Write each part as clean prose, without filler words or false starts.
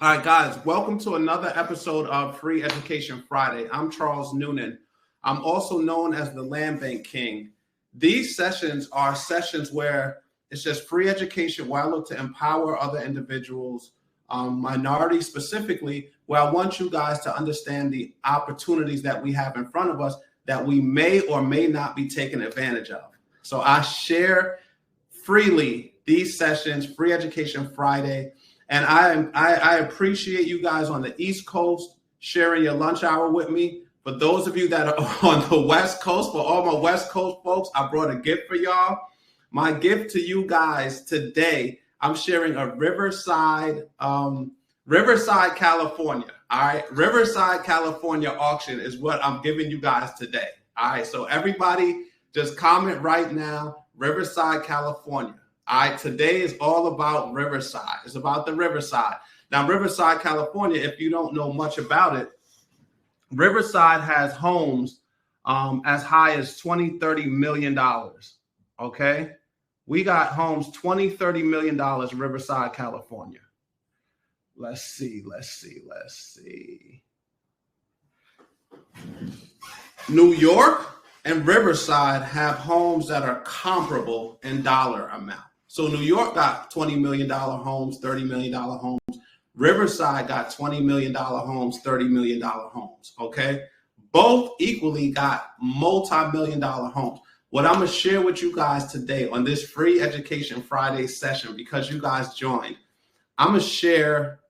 All right, guys, welcome to another episode of Free Education Friday. I'm Charles Noonan. I'm also known as the Land Bank King. These sessions are sessions where it's just free education, where I look to empower other individuals, minorities specifically, where I want you guys to understand the opportunities that we have in front of us that we may or may not be taking advantage of. So I share freely these sessions, Free Education Friday. And I appreciate you guys on the East Coast sharing your lunch hour with me. For those of you that are on the West Coast, for all my West Coast folks, I brought a gift for y'all. My gift to you guys today, I'm sharing a Riverside, California. All right, Riverside, California auction is what I'm giving you guys today. All right, so everybody just comment right now, Riverside, California. All right, today is all about Riverside. It's about the Riverside. Now, Riverside, California, if you don't know much about it, Riverside has homes as high as $20-30 million. Okay, we got homes $20-30 million in Riverside, California. Let's see. New York and Riverside have homes that are comparable in dollar amount. So New York got $20 million homes, $30 million homes. Riverside got $20 million homes, $30 million homes, okay? Both equally got multi-million dollar homes. What I'm going to share with you guys today on this Free Education Friday session, because you guys joined, I'm going to share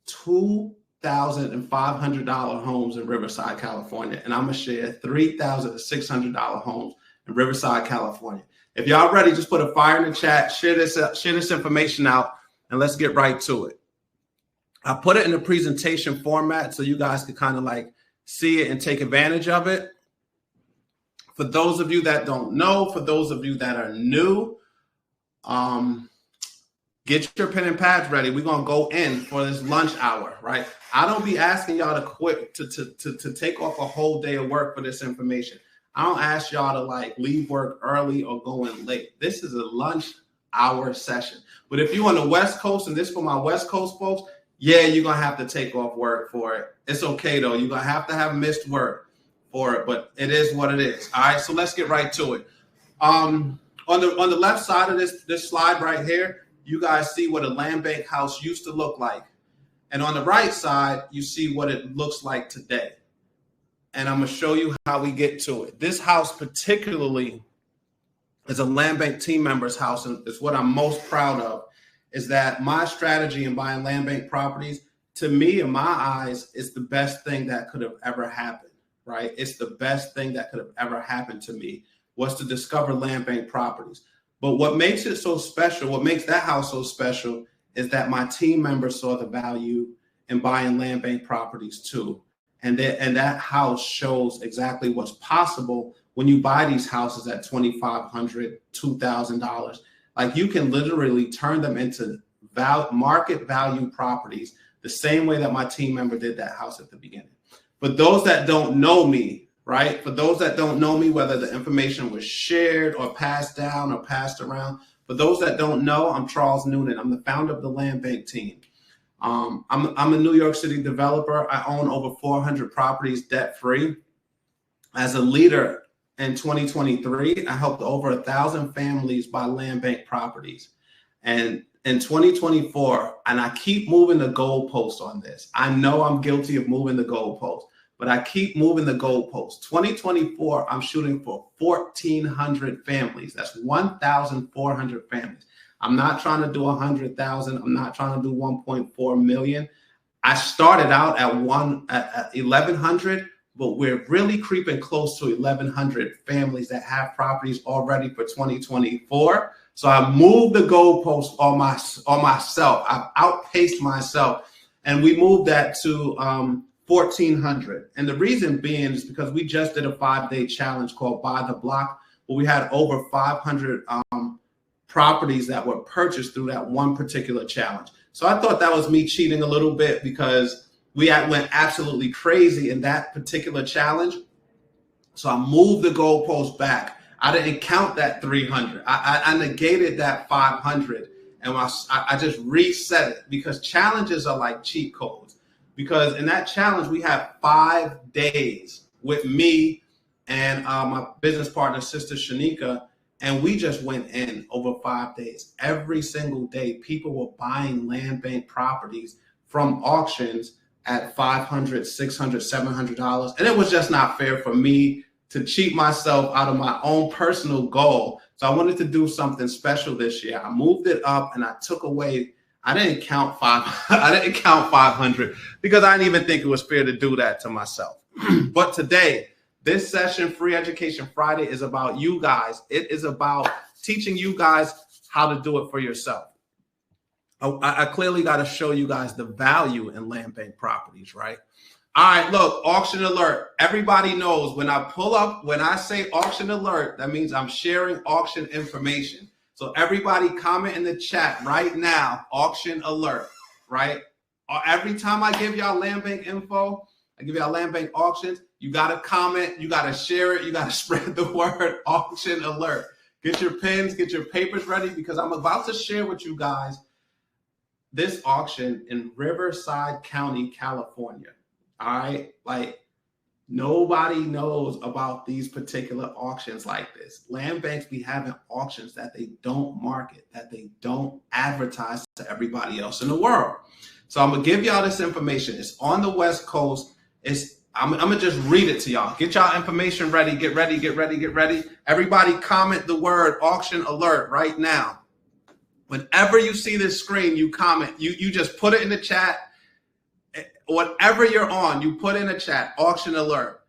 $2,500 homes in Riverside, California, and I'm going to share $3,600 homes in Riverside, California. If y'all ready, just put a fire in the chat, share this information out, and let's get right to it. I put it in a presentation format so you guys can kind of like see it and take advantage of it. For those of you that don't know, for those of you that are new, get your pen and pads ready. We're going to go in for this lunch hour, right? I don't be asking y'all to quit, to take off a whole day of work for this information. I don't ask y'all to like leave work early or go in late. This is a lunch hour session. But if you're on the West Coast, and this for my West Coast folks, yeah, you're going to have to take off work for it. It's okay, though. You're going to have missed work for it, but it is what it is. All right, so let's get right to it. On the left side of this slide right here, you guys see what a land bank house used to look like. And on the right side, you see what it looks like today. And I'm going to show you how we get to it. This house particularly is a land bank team member's house, and it's what I'm most proud of, is that my strategy in buying land bank properties, to me, in my eyes, is the best thing that could have ever happened, right? It's the best thing that could have ever happened to me, was to discover land bank properties. But what makes it so special, what makes that house so special, is that my team members saw the value in buying land bank properties too. And that house shows exactly what's possible when you buy these houses at $2,500, $2,000. Like, you can literally turn them into market value properties the same way that my team member did that house at the beginning. For those that don't know me, right? For those that don't know me, whether the information was shared or passed down or passed around, for those that don't know, I'm Charles Noonan. I'm the founder of the Land Bank team. I'm a New York City developer. I own over 400 properties debt-free. As a leader in 2023, I helped over 1,000 families buy land bank properties. And in 2024, and I keep moving the goalpost on this. I know I'm guilty of moving the goalpost, but I keep moving the goalpost. 2024, I'm shooting for 1,400 families. That's 1,400 families. I'm not trying to do 100,000. I'm not trying to do 1.4 million. I started out at 1,100, but we're really creeping close to 1,100 families that have properties already for 2024. So I moved the goalpost on myself. I've outpaced myself, and we moved that to 1,400. And the reason being is because we just did a 5-day challenge called Buy the Block, where we had over 500 properties that were purchased through that one particular challenge. So I thought that was me cheating a little bit, because we went absolutely crazy in that particular challenge. So I moved the goalpost back. I didn't count that 300. I negated that 500 and I just reset it, because challenges are like cheat codes. Because in that challenge, we have 5 days with me and my business partner, Sister Shanika, and we just went in over 5 days. Every single day, people were buying land bank properties from auctions at $500, $600, $700. And it was just not fair for me to cheat myself out of my own personal goal. So I wanted to do something special this year. I moved it up and I took away, I didn't count 500 because I didn't even think it was fair to do that to myself. But today, this session, Free Education Friday, is about you guys. It is about teaching you guys how to do it for yourself. I clearly got to show you guys the value in land bank properties, right? All right, look, auction alert. Everybody knows when I pull up, when I say auction alert, that means I'm sharing auction information. So everybody comment in the chat right now, auction alert, right? Every time I give y'all land bank info, I give y'all land bank auctions, you got to comment, you got to share it, you got to spread the word, auction alert. Get your pens, get your papers ready, because I'm about to share with you guys this auction in Riverside County, California. All right, like nobody knows about these particular auctions like this. Land banks be having auctions that they don't market, that they don't advertise to everybody else in the world. So I'm gonna give y'all this information. It's on the West Coast. I'm gonna just read it to y'all. Get y'all information ready. Get ready. Get ready. Get ready. Everybody comment the word auction alert right now. Whenever you see this screen, you comment. You just put it in the chat. Whatever you're on, you put in a chat, auction alert.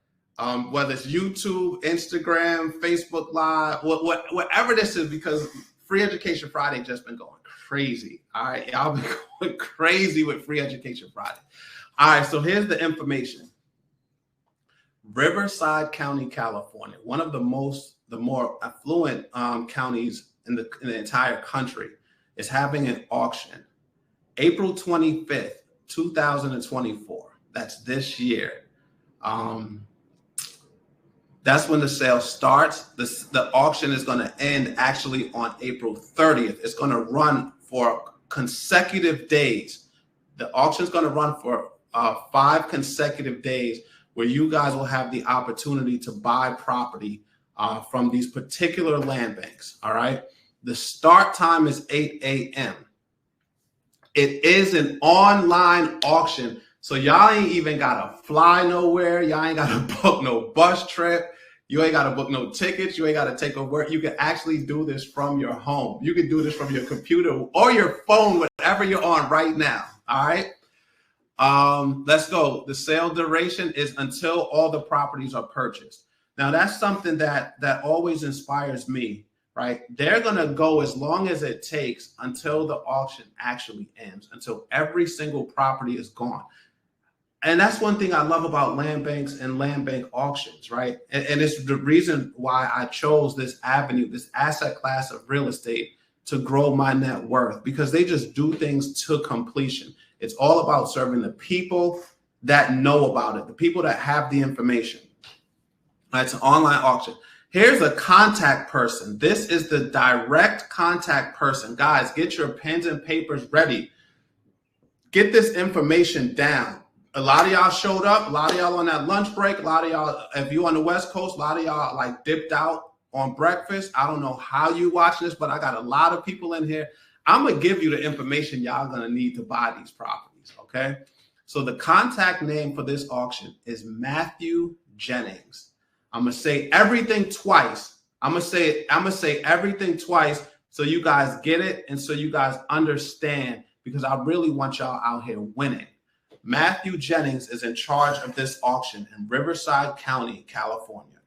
Whether it's YouTube, Instagram, Facebook Live, whatever this is, because Free Education Friday just been going crazy. All right, y'all been going crazy with Free Education Friday. All right, so here's the information. Riverside County, California, one of the more affluent counties in the entire country, is having an auction April 25th, 2024. That's this year. That's when the sale starts. The auction is going to end actually on April 30th. It's going to run for consecutive days. The auction is going to run for 5 consecutive days, where you guys will have the opportunity to buy property from these particular land banks. All right. The start time is 8 a.m. It is an online auction. So y'all ain't even got to fly nowhere. Y'all ain't got to book no bus trip. You ain't got to book no tickets. You ain't got to take a work. You can actually do this from your home. You can do this from your computer or your phone, whatever you're on right now. All right. Let's go. The sale duration is until all the properties are purchased. Now, that's something that always inspires me, right? They're going to go as long as it takes until the auction actually ends, until every single property is gone. And that's one thing I love about land banks and land bank auctions, right? And it's the reason why I chose this avenue, this asset class of real estate, to grow my net worth, because they just do things to completion. It's all about serving the people that know about it, the people that have the information. It's an online auction. Here's a contact person. This is the direct contact person. Guys, get your pens and papers ready. Get this information down. A lot of y'all showed up. A lot of y'all on that lunch break. A lot of y'all, if you on the West Coast, a lot of y'all like dipped out on breakfast. I don't know how you watching this, but I got a lot of people in here. I'm going to give you the information y'all going to need to buy these properties, okay? So the contact name for this auction is Matthew Jennings. I'm going to say everything twice. I'm going to say everything twice so you guys get it and so you guys understand, because I really want y'all out here winning. Matthew Jennings is in charge of this auction in Riverside County, California.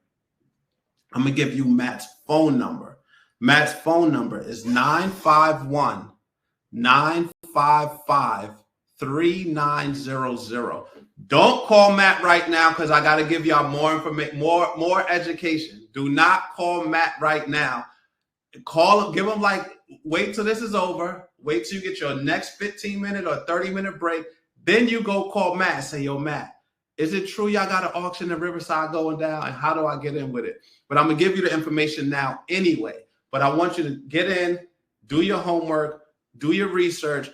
I'm going to give you Matt's phone number. Matt's phone number is 951-955-3900. Don't call Matt right now, because I got to give y'all more information, more education. Do not call Matt right now. Call him, give him wait till this is over. Wait till you get your next 15-minute or 30-minute break. Then you go call Matt and say, yo, Matt, is it true y'all got an auction in Riverside going down? And how do I get in with it? But I'm going to give you the information now anyway. But I want you to get in, do your homework, do your research.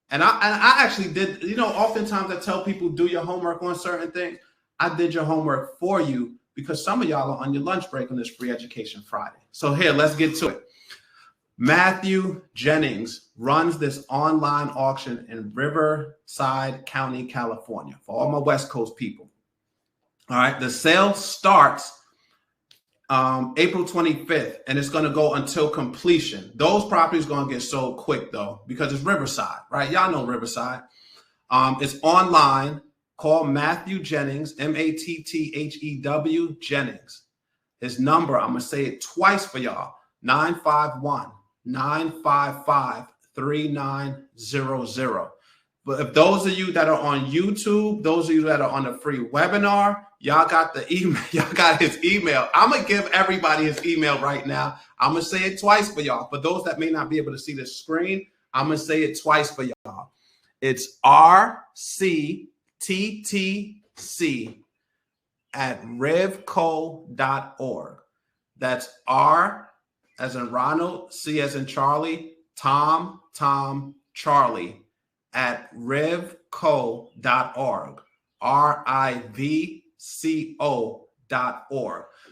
And I actually did, you know, oftentimes I tell people do your homework on certain things. I did your homework for you because some of y'all are on your lunch break on this Free Education Friday. So here, let's get to it. Matthew Jennings runs this online auction in Riverside County, California, for all my West Coast people. All right, the sale starts April 25th, and it's going to go until completion. Those properties going to get sold quick, though, because it's Riverside, right? Y'all know Riverside. It's online. Call Matthew Jennings, M-A-T-T-H-E-W, Jennings. His number, I'm going to say it twice for y'all, 951-955-3900. But if those of you that are on YouTube, those of you that are on the free webinar, y'all got the email, y'all got his email. I'm going to give everybody his email right now. I'm going to say it twice for y'all. For those that may not be able to see the screen, I'm going to say it twice for y'all. It's rcttc@rivco.org. That's R as in Ronald, C as in Charlie, Tom, Charlie, at rivco.org, RIVCO.org.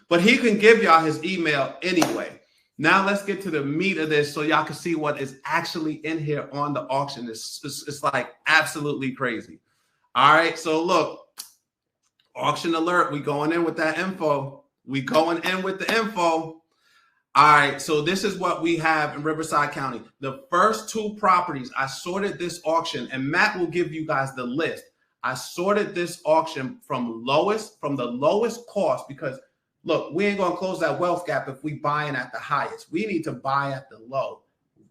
But he can give y'all his email anyway. Now let's get to the meat of this so y'all can see what is actually in here on the auction. It's like absolutely crazy. All right, so look, auction alert. We going in with that info. We going in with the info. All right, so this is what we have in Riverside County. The first two properties, I sorted this auction, and Matt will give you guys the list. I sorted this auction from the lowest cost because, look, we ain't going to close that wealth gap if we buying at the highest. We need to buy at the low,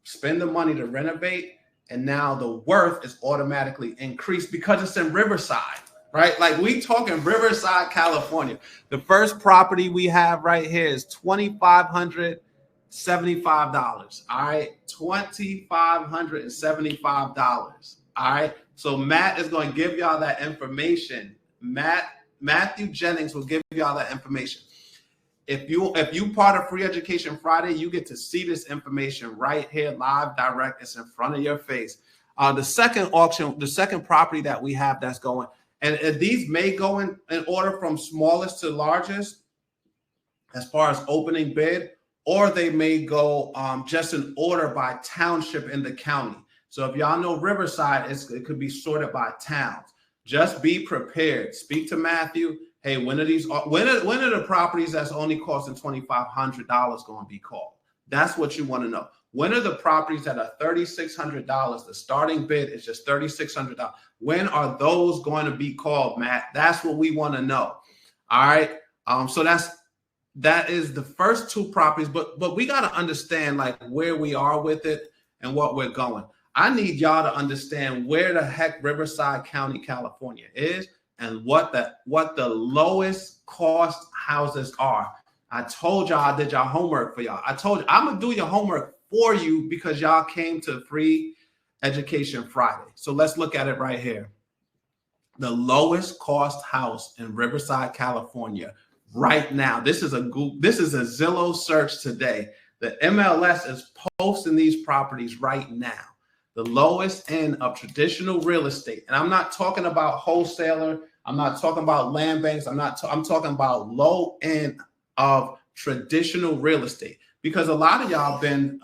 spend the money to renovate, and now the worth is automatically increased because it's in Riverside, right? Like we talking Riverside, California. The first property we have right here is $2,575. All right, $2,575. All right. So Matt is going to give y'all that information. Matthew Jennings will give y'all that information. If you part of Free Education Friday, you get to see this information right here, live, direct. It's in front of your face. The second auction, the second property that we have that's going, and these may go in order from smallest to largest as far as opening bid, or they may go just in order by township in the county. So if y'all know Riverside, it could be sorted by towns. Just be prepared. Speak to Matthew. Hey, when are the properties that's only costing $2,500 going to be called? That's what you want to know. When are the properties that are $3,600? The starting bid is just $3,600. When are those going to be called, Matt? That's what we want to know. All right. So that is the first two properties, but we got to understand like where we are with it and what we're going. I need y'all to understand where the heck Riverside County, California is and what the lowest cost houses are. I told y'all I did y'all homework for y'all. I told you I'm gonna do your homework for you because y'all came to Free Education Friday. So let's look at it right here. The lowest cost house in Riverside, California, right now. This is a Zillow search today. The MLS is posting these properties right now. The lowest end of traditional real estate, and I'm not talking about wholesaler. I'm not talking about land banks. I'm talking about low end of traditional real estate, because a lot of y'all been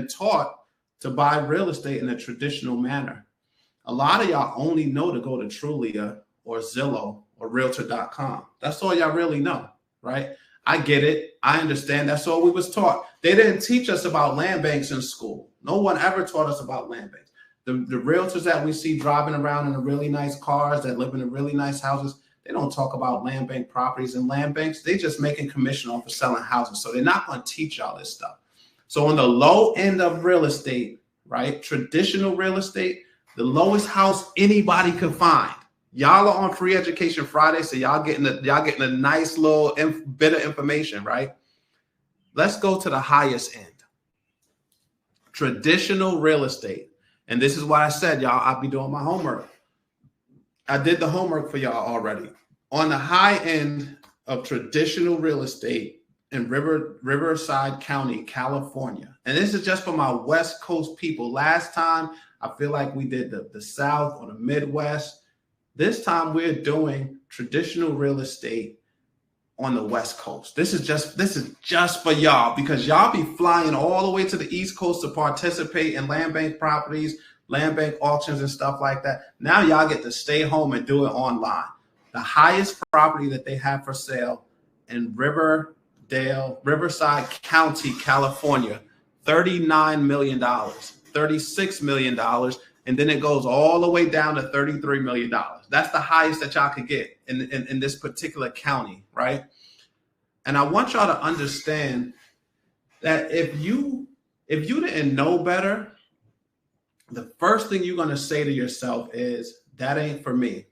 taught to buy real estate in a traditional manner. A lot of y'all only know to go to Trulia or Zillow or Realtor.com. That's all y'all really know, right? I get it. I understand. That's all we was taught. They didn't teach us about land banks in school. No one ever taught us about land banks. The realtors that we see driving around in the really nice cars, that live in the really nice houses, they don't talk about land bank properties and land banks. They just making commission off of selling houses. So they're not going to teach y'all this stuff. So on the low end of real estate, right, traditional real estate, the lowest house anybody could find. Y'all are on Free Education Friday, so y'all getting a nice little bit of information, right? Let's go to the highest end. Traditional real estate. And this is why I said, y'all, I'll be doing my homework. I did the homework for y'all already. On the high end of traditional real estate, in Riverside County, California. And this is just for my West Coast people. Last time, I feel like we did the South or the Midwest. This time we're doing traditional real estate on the West Coast. This is just for y'all, because y'all be flying all the way to the East Coast to participate in land bank properties, land bank auctions and stuff like that. Now y'all get to stay home and do it online. The highest property that they have for sale in Riverside County, California, $39 million, $36 million, and then it goes all the way down to $33 million. That's the highest that y'all could get in this particular county, right? And I want y'all to understand that if you didn't know better, the first thing you're going to say to yourself is, that ain't for me.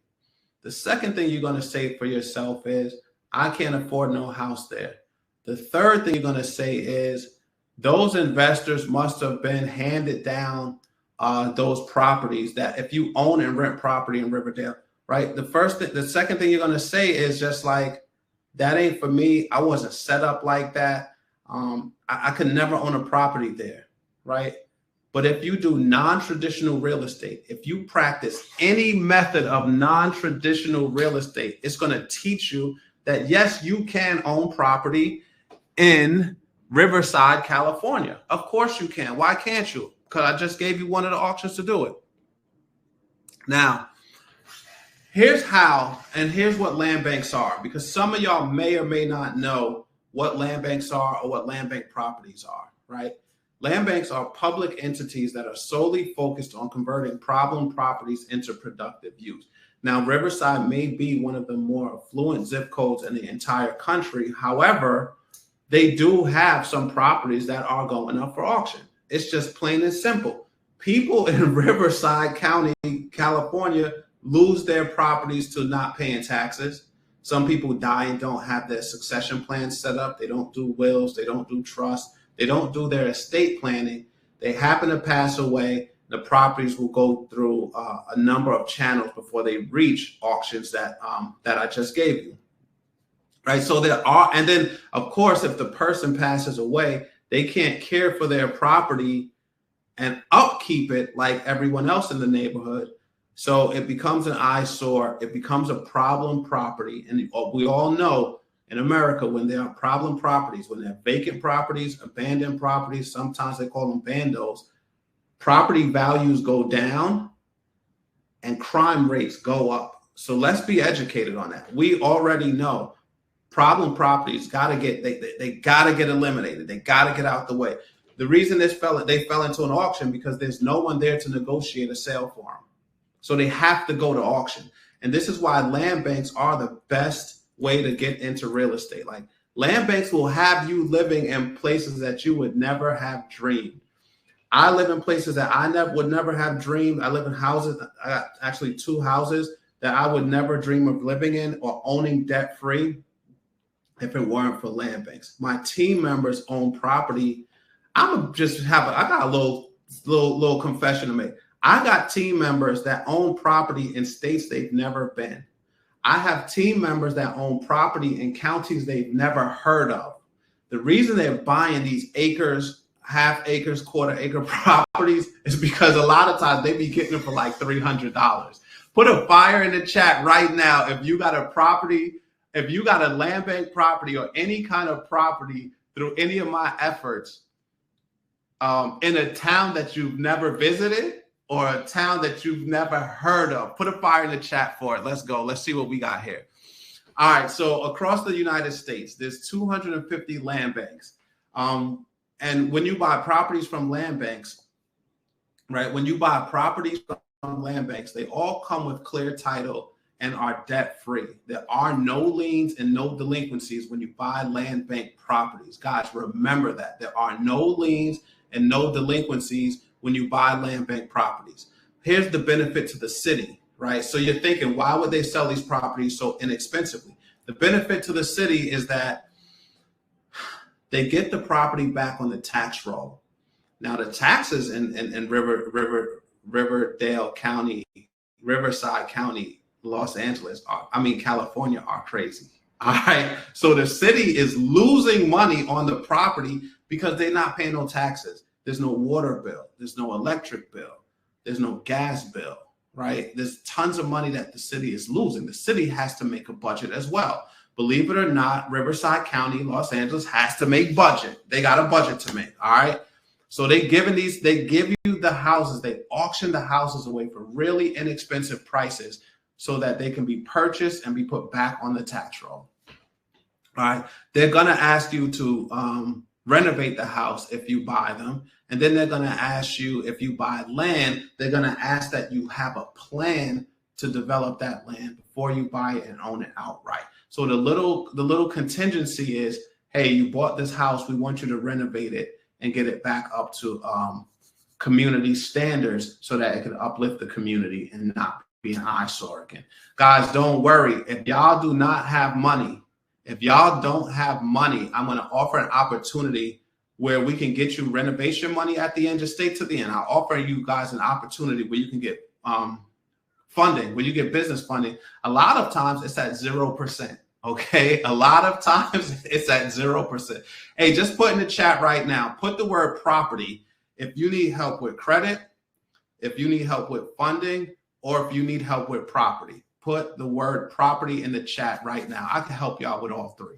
The second thing you're going to say for yourself is, I can't afford no house there. The third thing you're going to say is, those investors must have been handed down those properties, that if you own and rent property in Riverdale, right? The second thing you're going to say is just like, that ain't for me. I wasn't set up like that. I could never own a property there, right? But if you do non-traditional real estate, if you practice any method of non-traditional real estate, it's going to teach you that, yes, you can own property in Riverside, California. Of course you can. Why can't you? Because I just gave you one of the auctions to do it. Now, here's how, and here's what land banks are, because some of y'all may or may not know what land banks are or what land bank properties are, right? Land banks are public entities that are solely focused on converting problem properties into productive use. Now, Riverside may be one of the more affluent zip codes in the entire country. However, they do have some properties that are going up for auction. It's just plain and simple. People in Riverside County, California, lose their properties to not paying taxes. Some people die and don't have their succession plans set up. They don't do wills. They don't do trusts. They don't do their estate planning. They happen to pass away. The properties will go through a number of channels before they reach auctions that I just gave you. Right. So there are, and then of course, if the person passes away, they can't care for their property and upkeep it like everyone else in the neighborhood. So it becomes an eyesore. It becomes a problem property. And we all know in America, when there are problem properties, when they're vacant properties, abandoned properties, sometimes they call them bandos, property values go down and crime rates go up. So let's be educated on that. We already know problem properties gotta get they gotta get eliminated. They gotta get out the way. The reason they fell into an auction because there's no one there to negotiate a sale for them. So they have to go to auction. And this is why land banks are the best way to get into real estate. Like, land banks will have you living in places that you would never have dreamed. I live in places that I would never have dreamed. I live in houses, I got actually 2 houses that I would never dream of living in or owning debt free if it weren't for land banks. My team members own property. I got a little confession to make. I got team members that own property in states they've never been. I have team members that own property in counties they've never heard of. The reason they're buying these acres, half acres, quarter acre properties is because a lot of times they be getting them for like $300. Put a fire in the chat right now if you got a property, if you got a land bank property or any kind of property through any of my efforts in a town that you've never visited or a town that you've never heard of. Put a fire in the chat for it. Let's go. Let's see what we got here. All right. So across the United States, there's 250 land banks. And when you buy properties from land banks, right, when you buy properties from land banks, they all come with clear title and are debt free. There are no liens and no delinquencies when you buy land bank properties. Guys, remember that. There are no liens and no delinquencies when you buy land bank properties. Here's the benefit to the city, right? So you're thinking, why would they sell these properties so inexpensively? The benefit to the city is that they get the property back on the tax roll. Now the taxes in Riverdale County, Riverside County, Los Angeles, California are crazy. All right. So the city is losing money on the property because they're not paying no taxes. There's no water bill. There's no electric bill. There's no gas bill, right? There's tons of money that the city is losing. The city has to make a budget as well. Believe it or not, Riverside County, Los Angeles has to make budget. They got a budget to make. All right. So they give you the houses, they auction the houses away for really inexpensive prices so that they can be purchased and be put back on the tax roll. All right. They're going to ask you to renovate the house if you buy them. And then they're going to ask you, if you buy land, they're going to ask that you have a plan to develop that land before you buy it and own it outright. So the little contingency is, hey, you bought this house. We want you to renovate it and get it back up to community standards so that it can uplift the community and not be an eyesore again. Guys, don't worry. If y'all do not have money, if y'all don't have money, I'm going to offer an opportunity where we can get you renovation money at the end. Just stay to the end. I'll offer you guys an opportunity where you can get funding, where you get business funding. A lot of times it's at 0%. Okay. A lot of times it's at 0%. Hey, just put in the chat right now, put the word property. If you need help with credit, if you need help with funding, or if you need help with property, put the word property in the chat right now. I can help y'all with all three.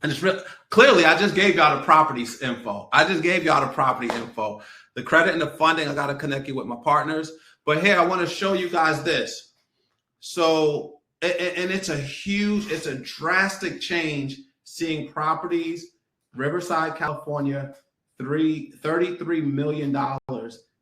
And it's real clearly, I just gave y'all the property info. The credit and the funding, I got to connect you with my partners. But here, I want to show you guys this. So, and it's a drastic change seeing properties, Riverside, California, $33 million.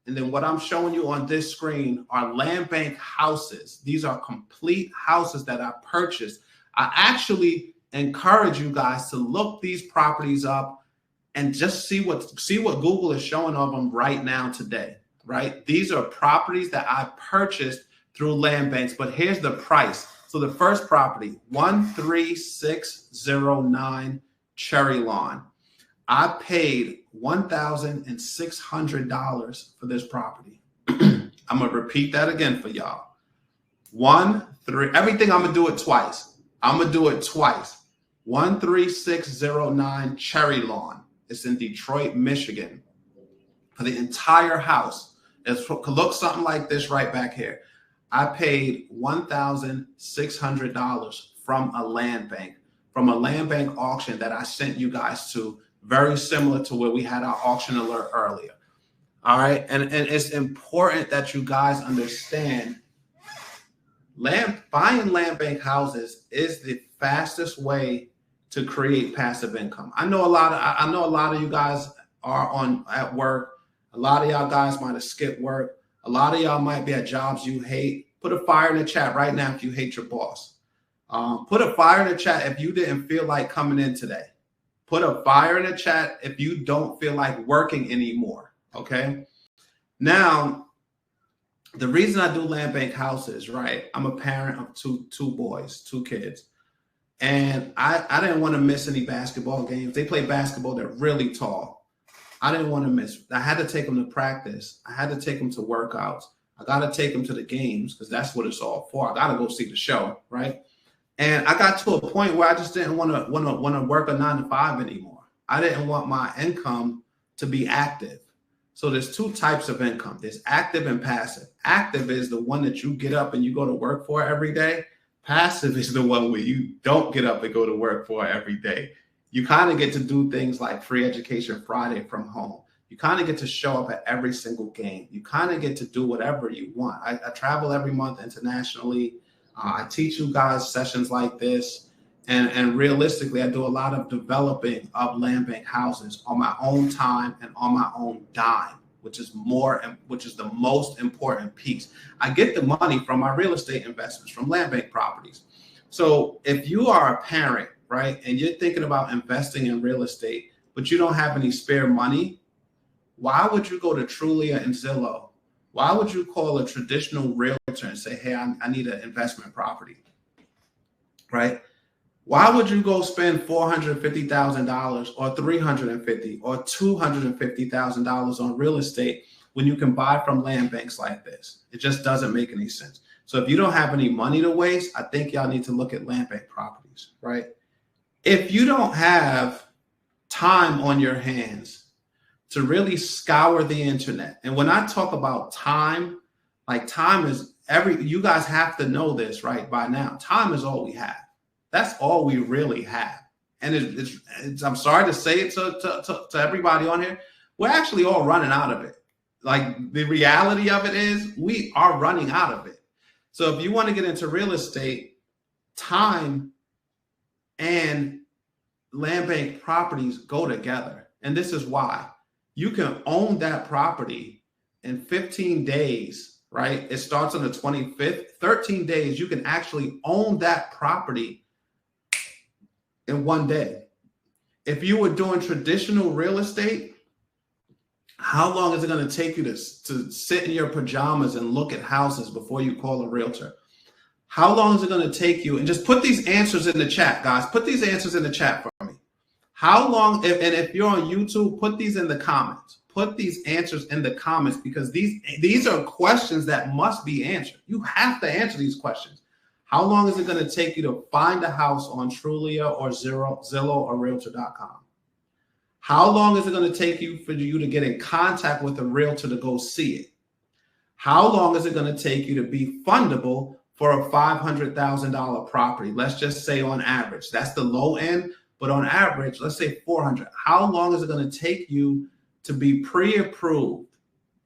And then what I'm showing you on this screen are land bank houses. These are complete houses that I purchased. I actually encourage you guys to look these properties up and just see what Google is showing of them right now today, right? These are properties that I purchased through land banks, but here's the price. So the first property, 13609 Cherry Lawn. I paid $1,600 for this property. I'm going to repeat that again for y'all. Everything I'm going to do it twice. 13609 Cherry Lawn. It's in Detroit, Michigan. For the entire house. It looks something like this right back here. I paid $1,600 from a land bank auction that I sent you guys to, very similar to where we had our auction alert earlier. All right. And it's important that you guys understand buying land bank houses is the fastest way to create passive income. I know a lot of you guys are at work. A lot of y'all guys might have skipped work. A lot of y'all might be at jobs you hate. Put a fire in the chat right now if you hate your boss. Put a fire in the chat if you didn't feel like coming in today. Put a fire in the chat if you don't feel like working anymore. Okay. Now, the reason I do land bank houses, right? I'm a parent of two boys, 2 kids. And I didn't want to miss any basketball games. They play basketball. They're really tall. I didn't want to miss. I had to take them to practice. I had to take them to workouts. I got to take them to the games because that's what it's all for. I got to go see the show, right? And I got to a point where I just didn't want to work a 9 to 5 anymore. I didn't want my income to be active. So there's 2 types of income. There's active and passive. Active is the one that you get up and you go to work for every day. Passive is the one where you don't get up and go to work for every day. You kind of get to do things like Free Education Friday from home. You kind of get to show up at every single game. You kind of get to do whatever you want. I travel every month internationally. I teach you guys sessions like this. And realistically, I do a lot of developing of land bank houses on my own time and on my own dime, which is the most important piece. I get the money from my real estate investments, from land bank properties. So if you are a parent, right, and you're thinking about investing in real estate, but you don't have any spare money, why would you go to Trulia and Zillow? Why would you call a traditional realtor and say, hey, I need an investment property, right? Why would you go spend $450,000 or $350,000 or $250,000 on real estate when you can buy from land banks like this. It just doesn't make any sense. So if you don't have any money to waste, I think y'all need to look at land bank properties, right? If you don't have time on your hands to really scour the internet, and when I talk about time, like time is you guys have to know this, right? By now, time is all we have. That's all we really have. And it's I'm sorry to say it to everybody on here, we're actually all running out of it. Like the reality of it is we are running out of it. So if you want to get into real estate, time and land bank properties go together. And this is why. You can own that property in 15 days. Right? It starts on the 25th, 13 days. You can actually own that property in one day. If you were doing traditional real estate, how long is it going to take you to sit in your pajamas and look at houses before you call a realtor? How long is it going to take you? And just put these answers in the chat, guys. Put these answers in the chat for me. How long, and if you're on YouTube, put these in the comments. Put these answers in the comments, because these are questions that must be answered. You have to answer these questions. How long is it going to take you to find a house on Trulia or Zillow or Realtor.com? How long is it going to take you for you to get in contact with a realtor to go see it? How long is it going to take you to be fundable for a $500,000 property? Let's just say on average, that's the low end, but on average, let's say 400. How long is it going to take you to be pre-approved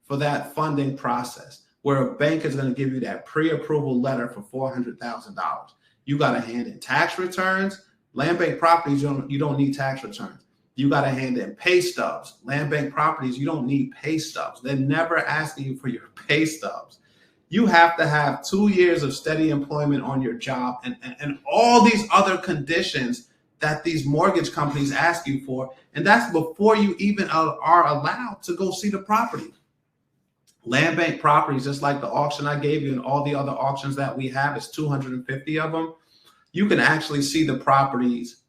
for that funding process, where a bank is going to give you that pre-approval letter for $400,000? You got to hand in tax returns. Land bank properties, you don't need tax returns. You got to hand in pay stubs. Land bank properties, you don't need pay stubs. They're never asking you for your pay stubs. You have to have 2 years of steady employment on your job and all these other conditions that these mortgage companies ask you for. And that's before you even are allowed to go see the property. Land bank properties, just like the auction I gave you and all the other auctions that we have, it's 250 of them. You can actually see the properties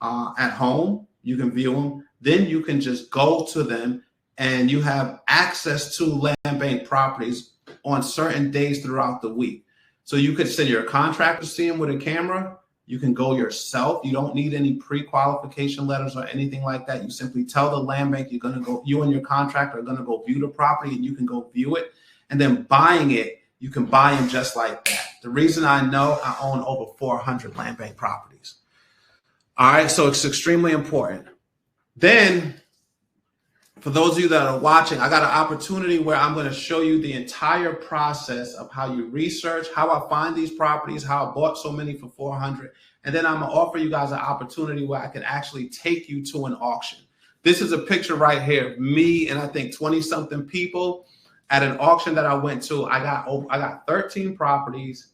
at home. You can view them. Then you can just go to them, and you have access to land bank properties on certain days throughout the week. So you could send your contractor to see them with a camera. You can go yourself. You don't need any pre-qualification letters or anything like that. You simply tell the land bank you're going to go, you and your contractor are going to go view the property, and you can go view it. And then buying it, you can buy them just like that. The reason I know, I own over 400 land bank properties. All right, so it's extremely important. Then, for those of you that are watching, I got an opportunity where I'm going to show you the entire process of how you research, how I find these properties, how I bought so many for 400. And then I'm going to offer you guys an opportunity where I can actually take you to an auction. This is a picture right here of me and I think 20 something people at an auction that I went to. I got 13 properties,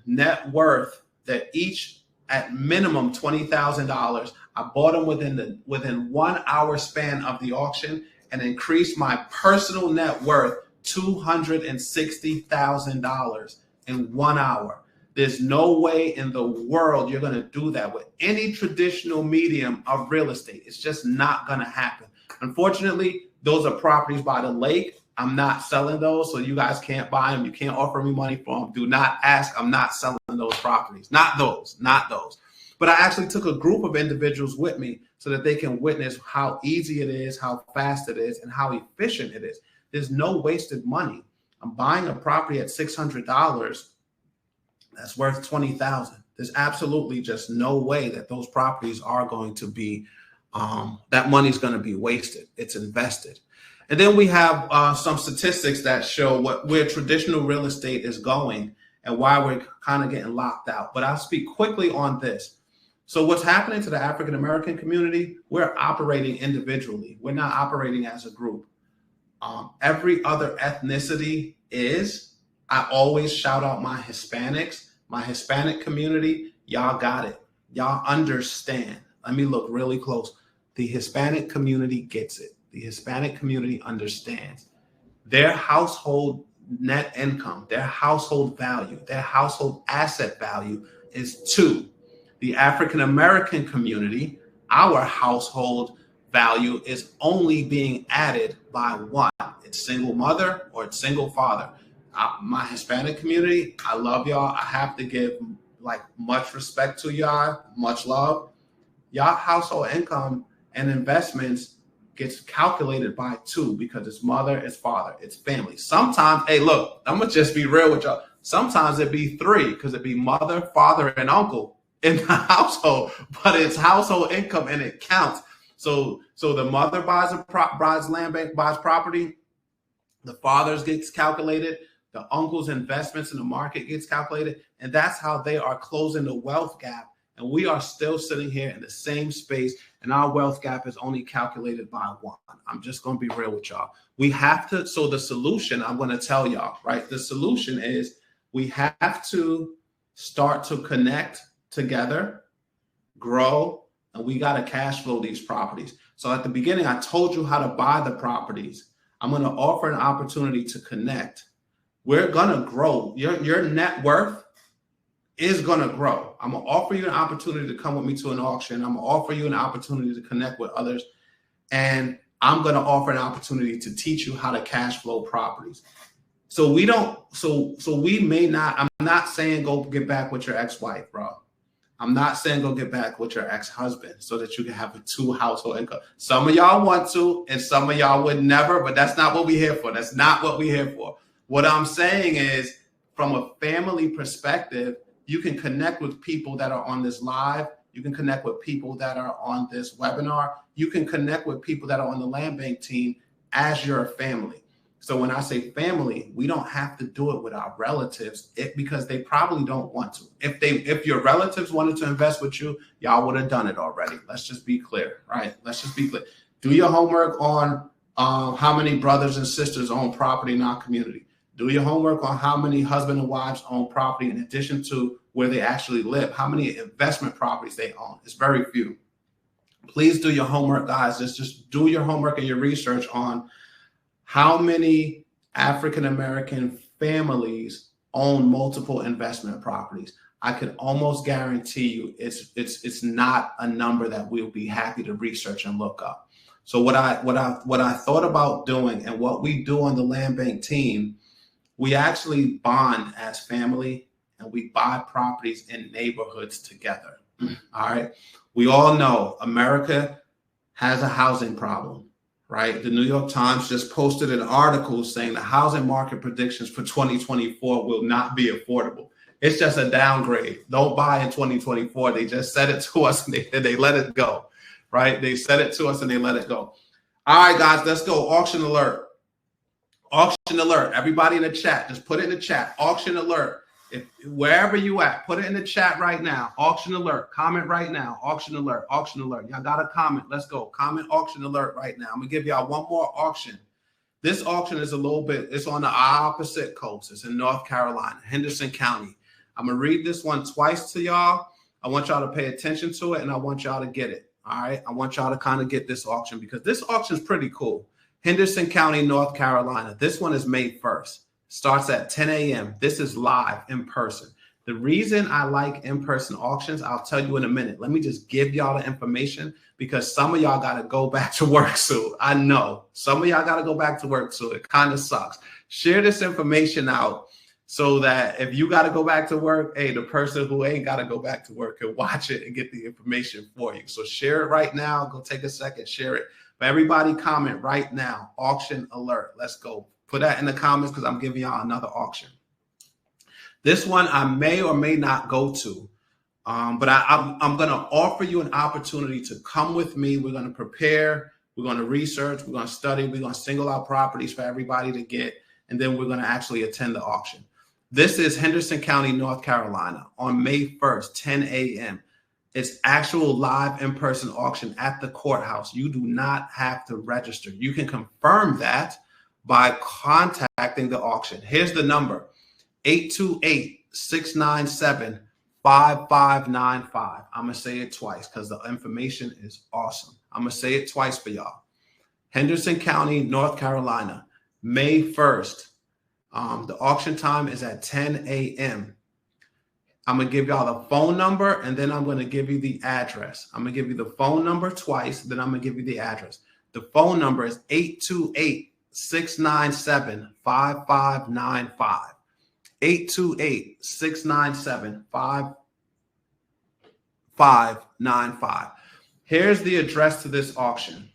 net worth that each at minimum $20,000. I bought them within 1 hour span of the auction and increased my personal net worth $260,000 in 1 hour. There's no way in the world you're going to do that with any traditional medium of real estate. It's just not going to happen. Unfortunately, those are properties by the lake. I'm not selling those, so you guys can't buy them. You can't offer me money for them. Do not ask. I'm not selling those properties. Not those. But I actually took a group of individuals with me so that they can witness how easy it is, how fast it is, and how efficient it is. There's no wasted money. I'm buying a property at $600 that's worth $20,000. There's absolutely just no way that those properties are going to be, that money's going to be wasted. It's invested. And then we have some statistics that show where traditional real estate is going and why we're kind of getting locked out. But I'll speak quickly on this. So what's happening to the African-American community, we're operating individually. We're not operating as a group. Every other ethnicity is. I always shout out my Hispanics, my Hispanic community. Y'all got it. Y'all understand. Let me look really close. The Hispanic community gets it. The Hispanic community understands. Their household net income, their household value, their household asset value is 2. The African American community, our household value is only being added by 1. It's single mother or it's single father. My Hispanic community, I love y'all. I have to give like much respect to y'all, much love. Y'all household income and investments gets calculated by 2 because it's mother, it's father, it's family. Sometimes, hey, look, I'm gonna just be real with y'all. Sometimes it be 3 because it be mother, father, and uncle in the household, but it's household income and it counts. So the mother buys land bank, buys property. The father's gets calculated. The uncle's investments in the market gets calculated, and that's how they are closing the wealth gap. And we are still sitting here in the same space, and our wealth gap is only calculated by 1. I'm just going to be real with y'all. We have to. So the solution, I'm going to tell y'all, right? The solution is we have to start to connect together, grow, and we got to cash flow these properties. So at the beginning, I told you how to buy the properties. I'm going to offer an opportunity to connect. We're going to grow. Your net worth is going to grow. I'm going to offer you an opportunity to come with me to an auction. I'm going to offer you an opportunity to connect with others. And I'm going to offer an opportunity to teach you how to cash flow properties. So we don't, so we may not, I'm not saying go get back with your ex-wife, bro. I'm not saying go get back with your ex-husband so that you can have a 2 household income. Some of y'all want to, and some of y'all would never, but that's not what we're here for. That's not what we're here for. What I'm saying is, from a family perspective, you can connect with people that are on this live. You can connect with people that are on this webinar. You can connect with people that are on the land bank team as your family. So when I say family, we don't have to do it with our relatives because they probably don't want to. If your relatives wanted to invest with you, y'all would have done it already. Let's just be clear, right? Let's just be clear. Do your homework on how many brothers and sisters own property in our community. Do your homework on how many husband and wives own property in addition to where they actually live, how many investment properties they own. It's very few. Please do your homework, guys. Just do your homework and your research on how many African-American families own multiple investment properties. I could almost guarantee you it's not a number that we'll be happy to research and look up. So what I thought about doing and what we do on the land bank team, we actually bond as family and we buy properties in neighborhoods together. All right. We all know America has a housing problem, right? The New York Times just posted an article saying the housing market predictions for 2024 will not be affordable. It's just a downgrade. Don't buy in 2024. They just said it to us and they let it go, right? They said it to us and they let it go. All right, guys, let's go. Auction alert. Auction alert. Everybody in the chat, just put it in the chat. Auction alert. If wherever you at, put it in the chat right now. Auction alert. Comment right now. Auction alert. Auction alert. Y'all got to comment. Let's go. Comment auction alert right now. I'm gonna give y'all one more auction. This auction is a little bit. It's on the opposite coast. It's in North Carolina, Henderson County. I'm gonna read this one twice to y'all. I want y'all to pay attention to it, and I want y'all to get it. All right. I want y'all to kind of get this auction because this auction is pretty cool. Henderson County, North Carolina. This one is May 1st. Starts at 10 a.m. This is live in person. The reason I like in-person auctions, I'll tell you in a minute. Let me just give y'all the information because some of y'all got to go back to work soon. I know some of y'all got to go back to work soon. It kind of sucks. Share this information out so that if you got to go back to work, hey, the person who ain't got to go back to work can watch it and get the information for you. So share it right now. Go take a second, share it. But everybody comment right now, auction alert. Let's go. Put that in the comments because I'm giving y'all another auction. This one I may or may not go to, but I'm going to offer you an opportunity to come with me. We're going to prepare. We're going to research. We're going to study. We're going to single out properties for everybody to get, and then we're going to actually attend the auction. This is Henderson County, North Carolina on May 1st, 10 a.m. It's actual live in-person auction at the courthouse. You do not have to register. You can confirm that by contacting the auction. Here's the number, 828-697-5595. I'm going to say it twice because the information is awesome. I'm going to say it twice for y'all. Henderson County, North Carolina, May 1st. The auction time is at 10 a.m. I'm going to give y'all the phone number, and then I'm going to give you the address. I'm going to give you the phone number twice, then I'm going to give you the address. The phone number is 828-697-5595. 828-697-5595. Here's the address to this auction.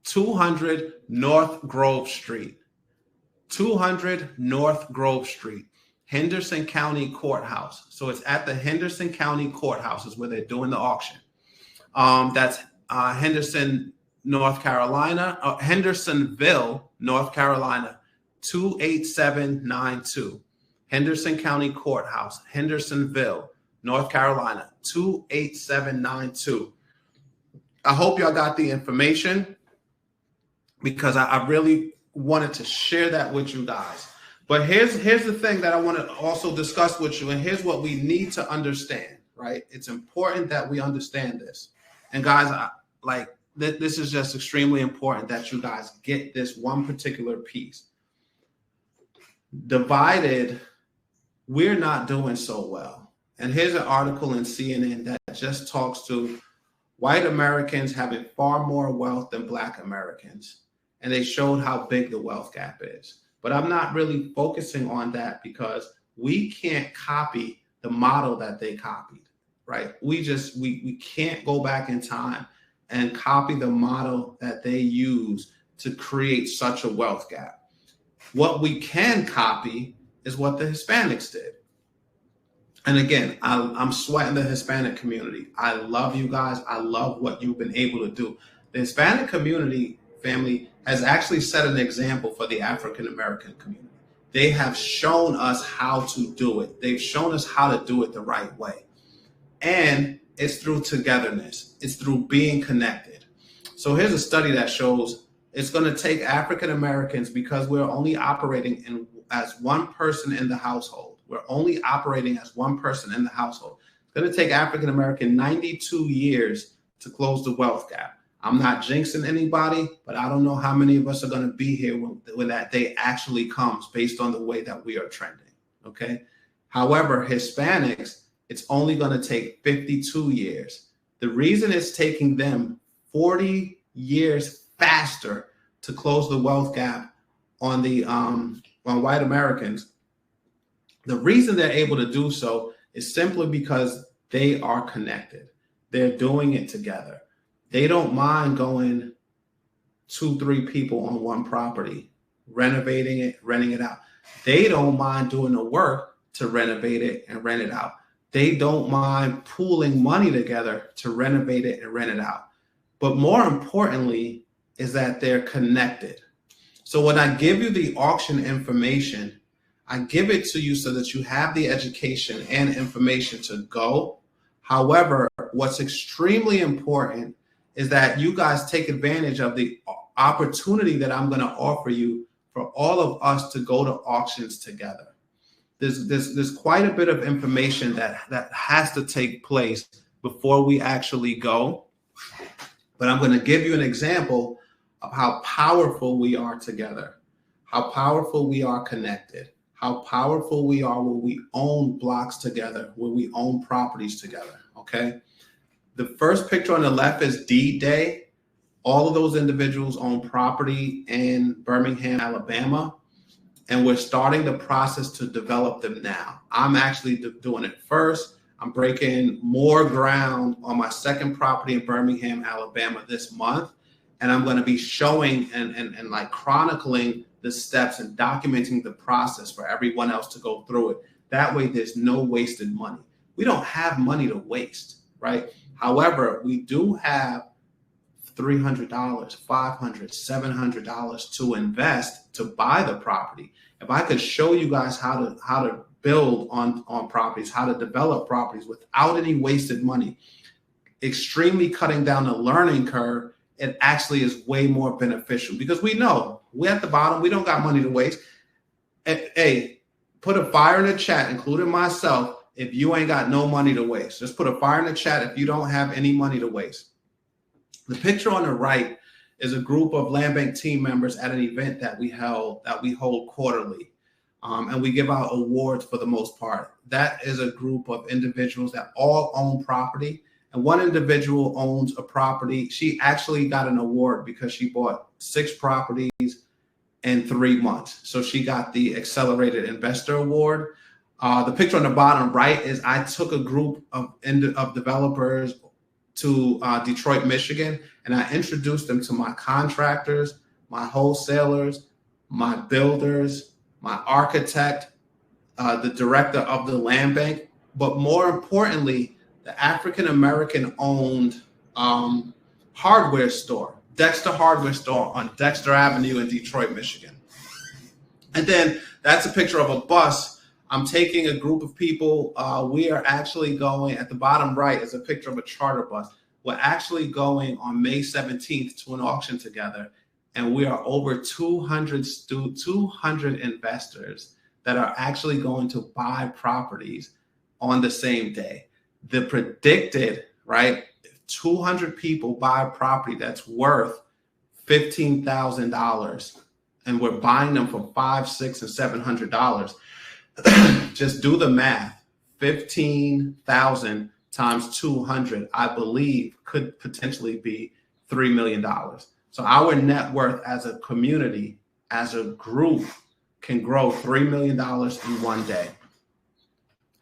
200 North Grove Street. 200 North Grove Street, Henderson County Courthouse. So it's at the Henderson County Courthouse is where they're doing the auction. That's Henderson, North Carolina, Hendersonville, North Carolina, 28792. Henderson County Courthouse, Hendersonville, North Carolina, 28792. I hope y'all got the information because I really wanted to share that with you guys. But here's the thing that I want to also discuss with you, and here's what we need to understand, right? It's important that we understand this. And guys, this is just extremely important that you guys get this one particular piece. Divided, we're not doing so well. And here's an article in CNN that just talks to white Americans having far more wealth than Black Americans. And they showed how big the wealth gap is. But I'm not really focusing on that because we can't copy the model that they copied, right? We can't go back in time and copy the model that they use to create such a wealth gap. What we can copy is what the Hispanics did. And again, I'm sweating the Hispanic community. I love you guys. I love what you've been able to do. The Hispanic community, family, has actually set an example for the African American community. They have shown us how to do it. They've shown us how to do it the right way. And it's through togetherness. It's through being connected. So here's a study that shows it's going to take African Americans, because we're only operating as one person in the household. We're only operating as one person in the household. It's going to take African American 92 years to close the wealth gap. I'm not jinxing anybody, but I don't know how many of us are going to be here when that day actually comes based on the way that we are trending, okay? However, Hispanics, it's only going to take 52 years. The reason it's taking them 40 years faster to close the wealth gap on white Americans, the reason they're able to do so is simply because they are connected. They're doing it together. They don't mind going 2-3 people on one property, renovating it, renting it out. They don't mind doing the work to renovate it and rent it out. They don't mind pooling money together to renovate it and rent it out. But more importantly is that they're connected. So when I give you the auction information, I give it to you so that you have the education and information to go. However, what's extremely important is that you guys take advantage of the opportunity that I'm going to offer you for all of us to go to auctions together. There's quite a bit of information that has to take place before we actually go. But I'm going to give you an example of how powerful we are together, how powerful we are connected, how powerful we are when we own blocks together, when we own properties together, okay? The first picture on the left is D-Day. All of those individuals own property in Birmingham, Alabama, and we're starting the process to develop them now. I'm actually doing it first. I'm breaking more ground on my second property in Birmingham, Alabama this month, and I'm going to be showing and like chronicling the steps and documenting the process for everyone else to go through it. That way, there's no wasted money. We don't have money to waste, right? However, we do have $300, $500, $700 to invest to buy the property. If I could show you guys how to build on properties, how to develop properties without any wasted money, extremely cutting down the learning curve, it actually is way more beneficial because we know we're at the bottom. We don't got money to waste. Hey, put a fire in the chat, including myself, if you ain't got no money to waste. Just put a fire in the chat if you don't have any money to waste. The picture on the right is a group of Land Bank team members at an event that we hold quarterly. And we give out awards for the most part. That is a group of individuals that all own property, And one individual owns a property. She actually got an award because she bought 6 properties in 3 months. So she got the Accelerated Investor Award. The picture on the bottom right is I took a group of developers to Detroit, Michigan, and I introduced them to my contractors, my wholesalers, my builders, my architect, the director of the land bank, but more importantly, the African-American owned hardware store, Dexter Hardware Store on Dexter Avenue in Detroit, Michigan. And then that's a picture of a bus. I'm taking a group of people. We are actually going, at the bottom right is a picture of a charter bus. We're actually going on May 17th to an auction together. And we are over 200 investors that are actually going to buy properties on the same day. The predicted, right, 200 people buy a property that's worth $15,000, and we're buying them for $500, $600, and $700. Just do the math. 15,000 times 200, I believe, could potentially be $3 million. So our net worth as a community, as a group, can grow $3 million in one day.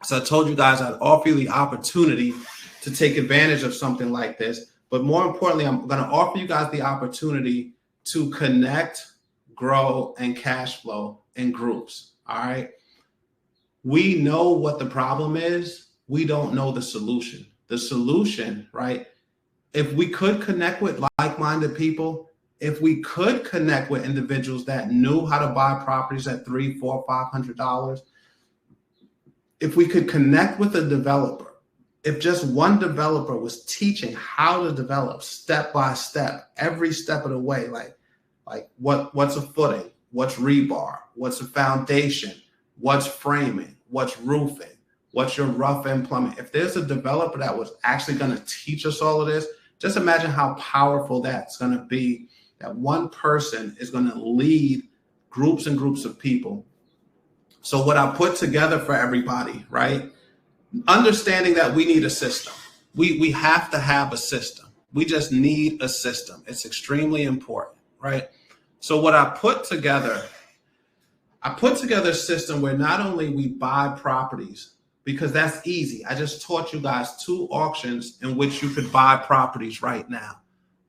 So I told you guys I'd offer you the opportunity to take advantage of something like this. But more importantly, I'm going to offer you guys the opportunity to connect, grow, and cash flow in groups. All right. We know what the problem is. We don't know the solution. The solution, right? If we could connect with like-minded people, if we could connect with individuals that knew how to buy properties at $300, $400, $500, if we could connect with a developer, if just one developer was teaching how to develop step by step, every step of the way, like what's a footing, what's rebar, what's a foundation, what's framing, what's roofing, what's your rough end plumbing. If there's a developer that was actually going to teach us all of this, just imagine how powerful that's going to be. That one person is going to lead groups and groups of people. So what I put together for everybody, right? Understanding that we need a system. We have to have a system. We just need a system. It's extremely important, right? So what I put together a system where not only we buy properties, because that's easy. I just taught you guys 2 auctions in which you could buy properties right now.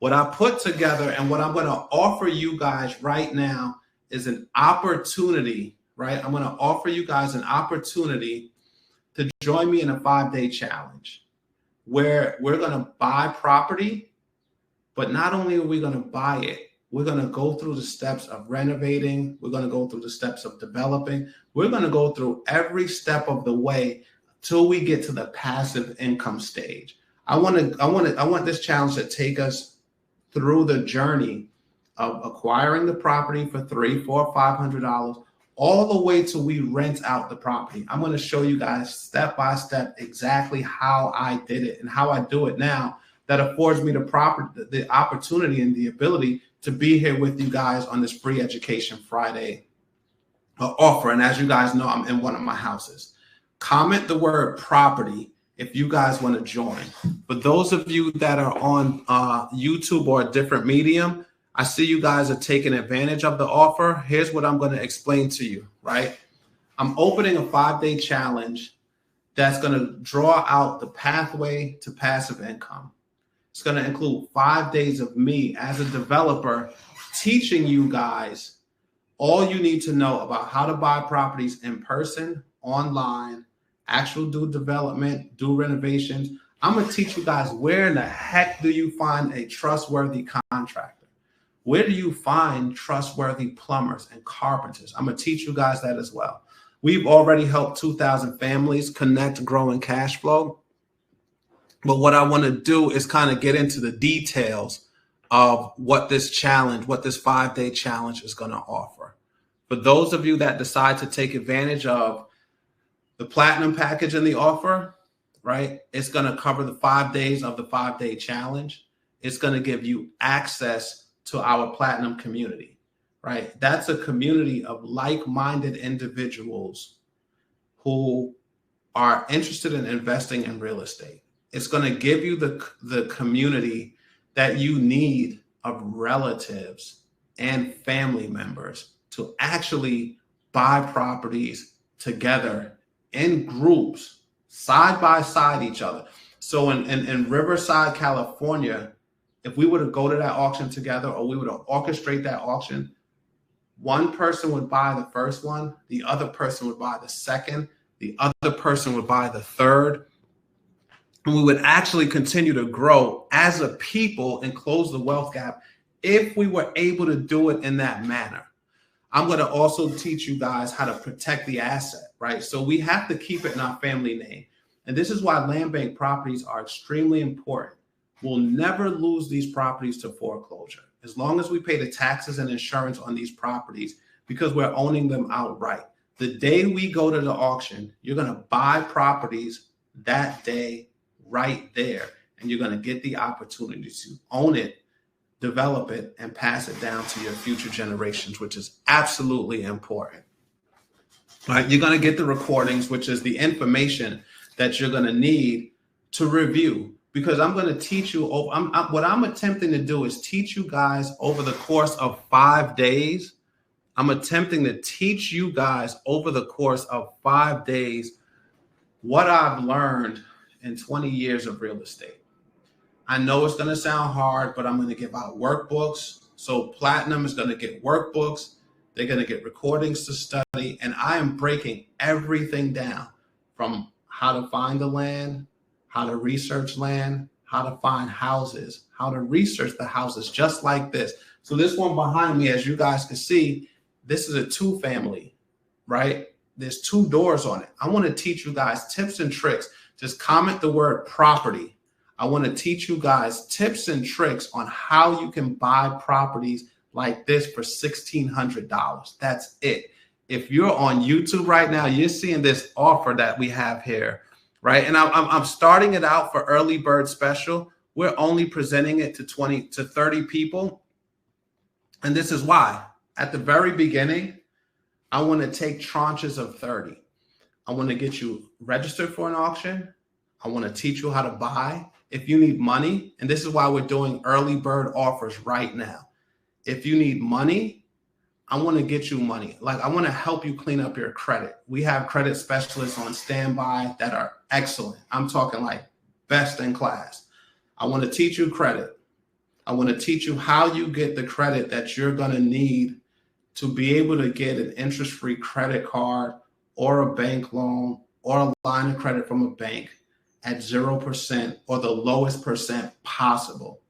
What I put together and what I'm going to offer you guys right now is an opportunity, right? I'm going to offer you guys an opportunity to join me in a 5-day challenge where we're going to buy property, but not only are we going to buy it, we're going to go through the steps of renovating. We're going to go through the steps of developing. We're going to go through every step of the way till we get to the passive income stage. I want this challenge to take us through the journey of acquiring the property for $300, $400, $500, all the way till we rent out the property. I'm going to show you guys step by step exactly how I did it and how I do it now. That affords me the opportunity and the ability to be here with you guys on this Free Education Friday offer. And as you guys know, I'm in one of my houses. Comment the word property if you guys want to join. For those of you that are on YouTube or a different medium, I see you guys are taking advantage of the offer. Here's what I'm going to explain to you, right? I'm opening a 5-day challenge that's going to draw out the pathway to passive income. It's going to include 5 days of me as a developer teaching you guys all you need to know about how to buy properties in person, online, actual do development, do renovations. I'm going to teach you guys where in the heck do you find a trustworthy contractor? Where do you find trustworthy plumbers and carpenters? I'm going to teach you guys that as well. We've already helped 2,000 families connect, grow, and cash flow. But what I want to do is kind of get into the details of what this challenge, what this 5-day challenge is going to offer. For those of you that decide to take advantage of the platinum package in the offer, right? It's going to cover the 5 days of the 5-day challenge. It's going to give you access to our platinum community, right? That's a community of like-minded individuals who are interested in investing in real estate. It's going to give you the community that you need of relatives and family members to actually buy properties together in groups, side by side each other. So in Riverside, California, if we were to go to that auction together, or we were to orchestrate that auction, one person would buy the first one, the other person would buy the second, the other person would buy the third. And we would actually continue to grow as a people and close the wealth gap if we were able to do it in that manner. I'm going to also teach you guys how to protect the asset, right? So we have to keep it in our family name. And this is why land bank properties are extremely important. We'll never lose these properties to foreclosure as long as we pay the taxes and insurance on these properties, because we're owning them outright. The day we go to the auction, you're going to buy properties that day right there, and you're going to get the opportunity to own it, develop it, and pass it down to your future generations, which is absolutely important. Right? You're going to get the recordings, which is the information that you're going to need to review, because I'm going to teach you. What I'm attempting to do is teach you guys over the course of 5 days. I'm attempting to teach you guys over the course of 5 days what I've learned in 20 years of real estate. I know it's going to sound hard, but I'm going to give out workbooks. So Platinum is going to get workbooks. They're going to get recordings to study. And I am breaking everything down, from how to find the land, how to research land, how to find houses, how to research the houses, just like this. So this one behind me, as you guys can see, this is a 2-family, right? There's 2 doors on it. I want to teach you guys tips and tricks. Just comment the word property. I want to teach you guys tips and tricks on how you can buy properties like this for $1,600. That's it. If you're on YouTube right now, you're seeing this offer that we have here, right? And I'm starting it out for early bird special. We're only presenting it to 20 to 30 people. And this is why. At the very beginning, I want to take tranches of 30. I want to get you registered for an auction. I want to teach you how to buy. If you need money, and this is why we're doing early bird offers right now. If you need money, I want to get you money. Like, I want to help you clean up your credit. We have credit specialists on standby that are excellent. I'm talking like best in class. I want to teach you credit. I want to teach you how you get the credit that you're going to need to be able to get an interest-free credit card or a bank loan or a line of credit from a bank at 0% or the lowest percent possible.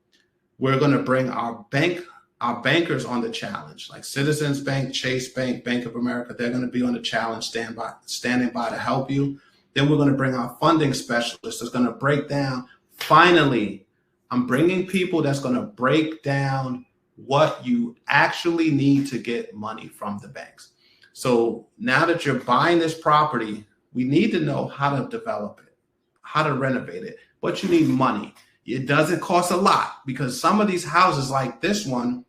We're going to bring our bankers on the challenge, like Citizens Bank, Chase Bank, Bank of America. They're going to be on the challenge, standing by to help you. Then we're going to bring our funding specialist that's going to break down. Finally, I'm bringing people that's going to break down what you actually need to get money from the banks. So now that you're buying this property, we need to know how to develop it, how to renovate it, but you need money. It doesn't cost a lot, because some of these houses like this one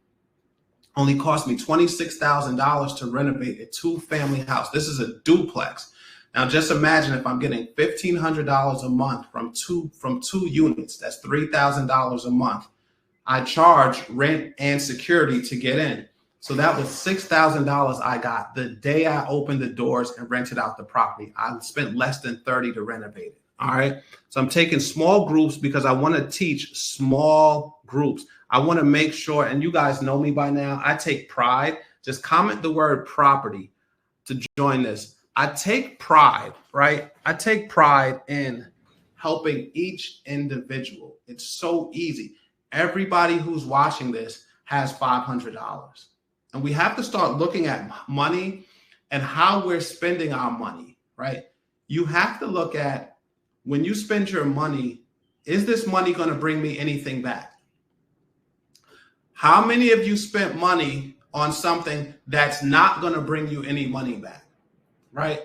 only cost me $26,000 to renovate a 2-family house. This is a duplex. Now just imagine if I'm getting $1,500 a month from two units, that's $3,000 a month. I charge rent and security to get in. So that was $6,000 I got the day I opened the doors and rented out the property. I spent less than $30 to renovate it. All right. So I'm taking small groups because I want to teach small groups. I want to make sure, and you guys know me by now, I take pride. Just comment the word property to join this. I take pride, right? I take pride in helping each individual. It's so easy. Everybody who's watching this has $500. And we have to start looking at money and how we're spending our money, right? You have to look at, when you spend your money, is this money going to bring me anything back? How many of you spent money on something that's not going to bring you any money back, right?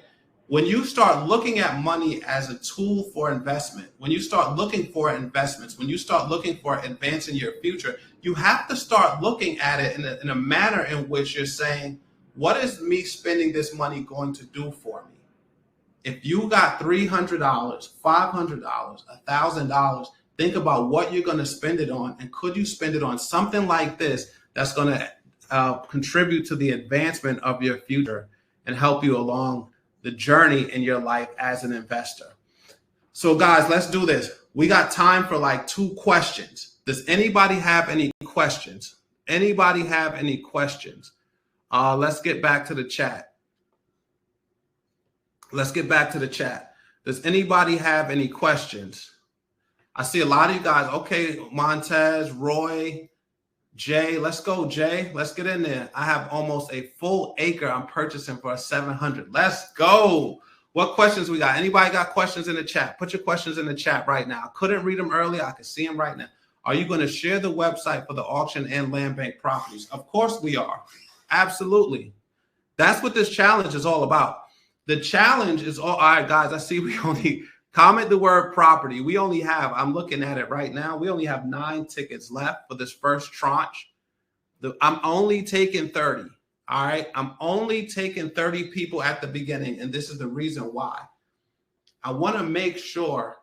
When you start looking at money as a tool for investment, when you start looking for investments, when you start looking for advancing your future, you have to start looking at it in a manner in which you're saying, what is me spending this money going to do for me? If you got $300, $500, $1,000, think about what you're going to spend it on, and could you spend it on something like this that's going to contribute to the advancement of your future and help you along the journey in your life as an investor. So guys, let's do this. We got time for like 2 questions. Does anybody have any questions? Anybody have any questions? Let's get back to the chat. Let's get back to the chat. Does anybody have any questions? I see a lot of you guys. Okay, Montez, Roy, Jay. Let's go, Jay. Let's get in there. I have almost a full acre I'm purchasing for $700. Let's go. What questions we got? Anybody got questions in the chat? Put your questions in the chat right now. I couldn't read them earlier. I can see them right now. Are you going to share the website for the auction and land bank properties? Of course we are. Absolutely. That's what this challenge is all about. The challenge is all right, guys. I see we only comment the word property. We only have, I'm looking at it right now. We only have 9 tickets left for this first tranche. I'm only taking 30. All right. I'm only taking 30 people at the beginning. And this is the reason why. I want to make sure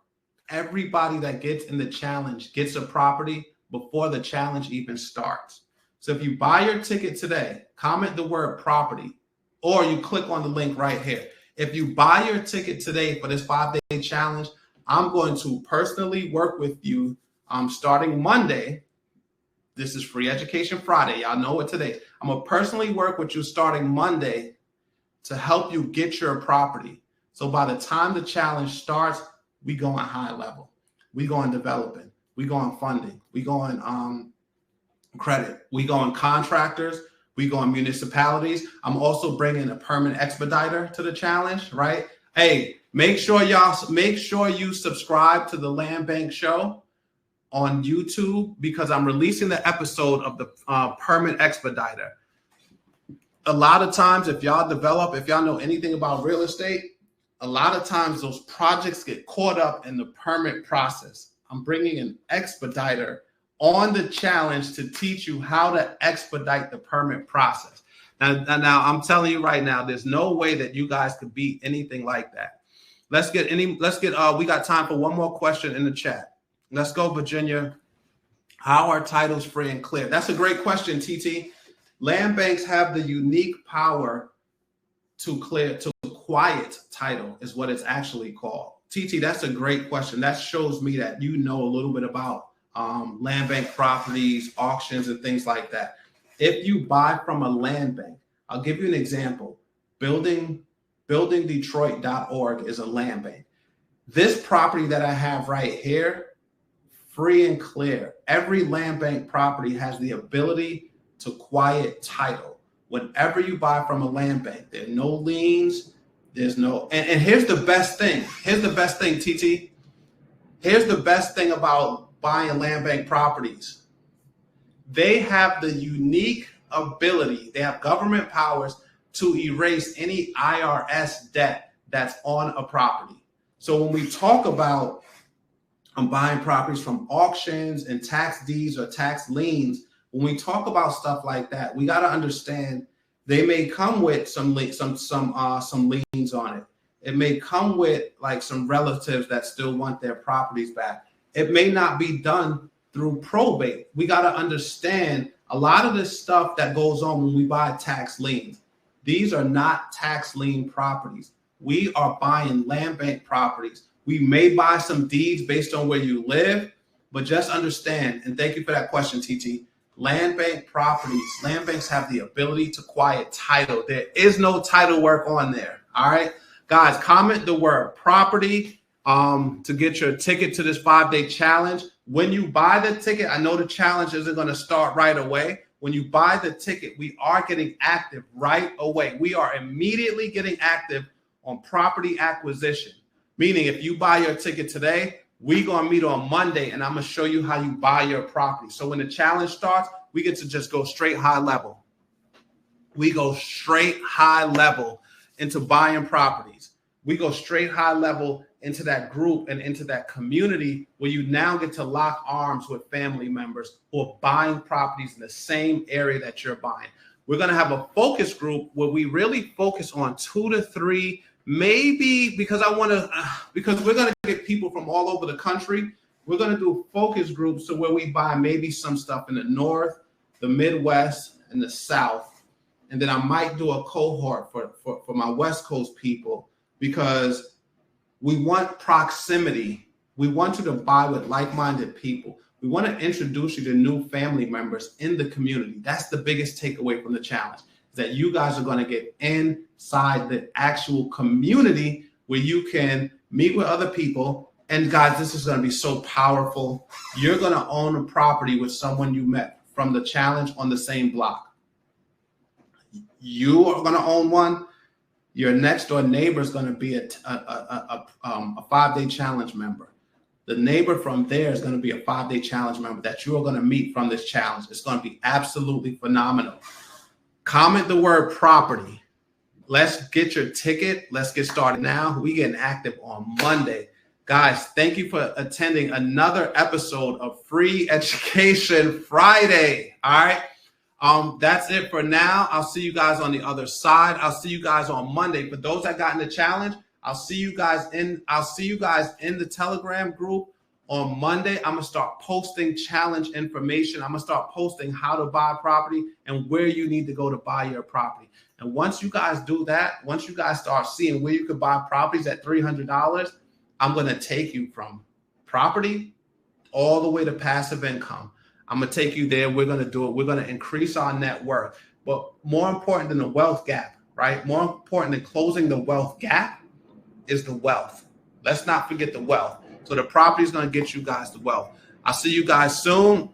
everybody that gets in the challenge gets a property before the challenge even starts. So if you buy your ticket today, comment the word property, or you click on the link right here. If you buy your ticket today for this 5-day challenge, I'm going to personally work with you starting Monday. This is Free Education Friday. Y'all know what today. I'm going to personally work with you starting Monday to help you get your property. So by the time the challenge starts, we go on high level. We go on developing. We go on funding. We go on credit. We go on contractors. We go on municipalities. I'm also bringing a permanent expediter to the challenge, right? Hey, make sure you subscribe to the Land Bank Show on YouTube, because I'm releasing the episode of the permanent expediter. A lot of times, if y'all know anything about real estate, a lot of times those projects get caught up in the permit process. I'm bringing an expediter on the challenge to teach you how to expedite the permit process. Now I'm telling you right now, there's no way that you guys could beat anything like that. We got time for one more question in the chat. Let's go, Virginia. How are titles free and clear? That's a great question, TT. Land banks have the unique power to quiet title is what it's actually called. TT, that's a great question. That shows me that you know a little bit about land bank properties, auctions, and things like that. If you buy from a land bank, I'll give you an example. Buildingdetroit.org is a land bank. This property that I have right here, free and clear. Every land bank property has the ability to quiet title. Whenever you buy from a land bank, there are no liens. There's no, and here's the best thing. Here's the best thing, TT. Here's the best thing about buying land bank properties. They have the unique ability, they have government powers to erase any IRS debt that's on a property. So when we talk about buying properties from auctions and tax deeds or tax liens, when we talk about stuff like that, we got to understand they may come with some liens on it. It may come with like some relatives that still want their properties back. It may not be done through probate. We got to understand a lot of this stuff that goes on when we buy tax liens. These are not tax lien properties. We are buying land bank properties. We may buy some deeds based on where you live, but just understand, and thank you for that question, TT, land bank properties, land banks have the ability to quiet title. There is no title work on there, all right? Guys, comment the word property to get your ticket to this 5-day challenge. When you buy the ticket, I know the challenge isn't going to start right away. When you buy the ticket, we are getting active right away. We are immediately getting active on property acquisition. Meaning if you buy your ticket today, we're going to meet on Monday and I'm going to show you how you buy your property. So when the challenge starts, we get to just go straight high level. We go straight high level into buying properties. We go straight high level into that group and into that community where you now get to lock arms with family members who are buying properties in the same area that you're buying. We're going to have a focus group where we really focus on 2 to 3 maybe because because we're going to get people from all over the country, we're going to do focus groups to where we buy maybe some stuff in the North, the Midwest, and the South. And then I might do a cohort for my West Coast people, because we want proximity. We want you to buy with like-minded people. We want to introduce you to new family members in the community. That's the biggest takeaway from the challenge, is that you guys are going to get inside the actual community where you can meet with other people. And guys, this is going to be so powerful. You're going to own a property with someone you met from the challenge on the same block. You are going to own one. Your next door neighbor is going to be a 5-day challenge member. The neighbor from there is going to be a 5-day challenge member that you are going to meet from this challenge. It's going to be absolutely phenomenal. Comment the word property. Let's get your ticket. Let's get started now. We getting active on Monday. Guys, thank you for attending another episode of Free Education Friday. All right. That's it for now. I'll see you guys on the other side. I'll see you guys on Monday. For those that got in the challenge, I'll see you guys in the Telegram group on Monday. I'm gonna start posting challenge information. I'm gonna start posting how to buy property and where you need to go to buy your property. And once you guys do that, once you guys start seeing where you could buy properties at $300, I'm gonna take you from property all the way to passive income. I'm gonna take you there. We're gonna do it. We're gonna increase our net worth. But more important than the wealth gap, right? More important than closing the wealth gap is the wealth. Let's not forget the wealth. So the property is going to get you guys the wealth. I'll see you guys soon.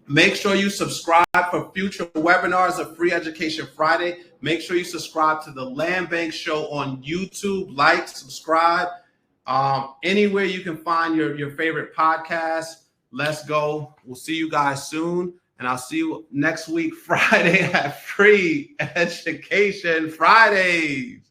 Make sure you subscribe for future webinars of Free Education Friday. Make sure you subscribe to the Land Bank Show on YouTube. Like, subscribe. Anywhere you can find your favorite podcast. Let's go. We'll see you guys soon. And I'll see you next week, Friday, at Free Education Fridays.